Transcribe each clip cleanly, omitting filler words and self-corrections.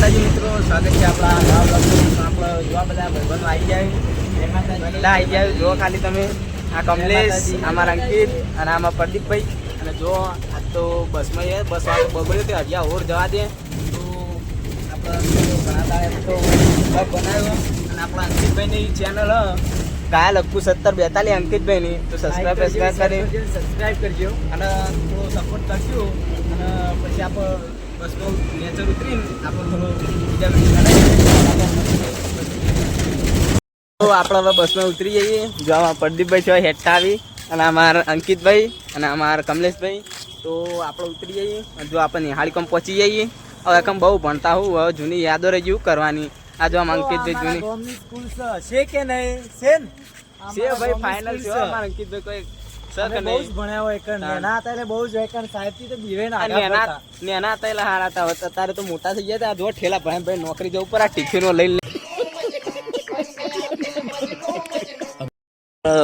માતાજી મિત્રો, સ્વાગત છે આપણા નવા બ્લોગમાં. આપણે જોવા બધા ભાઈબંધો આવી જાય, બધા આવી જાય. જો ખાલી તમે આ કમલેશ, અમારા અંકિત અને આમાં પ્રદીપભાઈ. અને જો આજ તો બસમાં એ બસ વાળો બગડ્યો તે હજી ઓર જવા દે તો આપણે ઘણા તારે તો બ્લોગ બનાવ્યો. અને આપણા અંકિતભાઈની ચેનલ ગાયા લખું 7042 અંકિતભાઈની, તો સબસ્ક્રાઈબ કરજો અને થોડો સપોર્ટ કરજો. અને પછી આપણે બસમાં નેચર ઉતરીને આપણે થોડો બીજા તો આપણે હવે બસમાં ઉતરી જઈએ. જો આમાં પ્રદીપભાઈ છે હેઠા આવી, અને અમારા અંકિતભાઈ અને અમારા કમલેશભાઈ. તો આપણે ઉતરી જઈએ. જો આપણે નિહાળી કમ પહોંચી જઈએ. હવે કમ બહુ ભણતા હું, હવે જૂની યાદો રહી જેવું કરવાની. આ જો આમ અંકિતભાઈ જૂની સ્કૂલ છે કે નહીં છે ને છે ભાઈ, ફાઇનલ છે અમારા અંકિતભાઈ. કોઈ સર કે બહુ જ ભણ્યા હોય કે નાના હતા એટલે બહુ જ હોય કે સાહેબ થી તો બીવે ના નેના હતા એટલે હારા હતા. અત્યારે તો મોટા થઈ ગયા. જો ઠેલા ભાઈ ભાઈ નોકરી જવું પર આ ટિફિનો લઈ લે.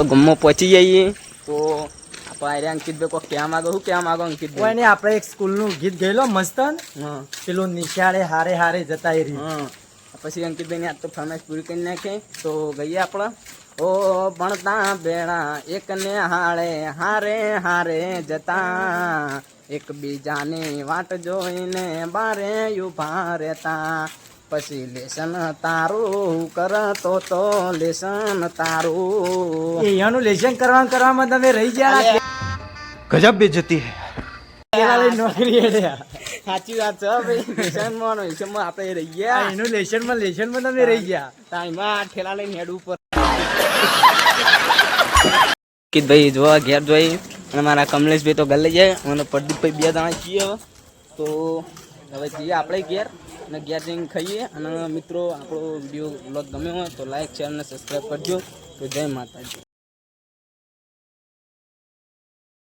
ગમમાં પહોંચી જઈએ તો આપણે અંકિતભાઈ કોઈ ક્યાં માંગો, શું ક્યાં માંગો અંકિતભાઈ? ને આપણે એક સ્કૂલ નું ગીત ગયેલો મસ્ત હા, પેલું નિશાળે હારે હારે જતા એ રહ્યું. હા. પછી અંકિતભાઈ ની આજ તો ફરમાઈશ પૂરી કરી નાખે તો ગઈએ આપણે. ઓ ભણતા બેડા એકને હાળે હારે હારે જતા, એકબીજાની વાટ જોઈને બારે ઉભા રહેતા. પછી લેસન તારું કરતો તો લેસન તારું એનું લેશન કરવામાં તમે રહી ગયા. गजब बेइज्जती है. નોકરી સાચી વાત છે ભાઈ. લેસનમાં આપણે રહી ગયા. એનું લેશનમાં તમે રહી ગયા. ટાઈમમાં ઠેલા લઈને હેડ ઉપર અંકિતભાઈ જોવા ઘેર જોઈ, અને મારા કમલેશભાઈ તો ગલે જાય, અને પ્રદીપભાઈ 2 જણા છીએ. હવે તો હવે જઈએ આપણે ઘેર, અને ઘેર જઈને ખાઈએ. અને મિત્રો આપણો વિડીયો બ્લોગ ગમ્યો હોય તો લાઈક શેર અને સબસ્ક્રાઈબ કરજો. તો જય માતાજી.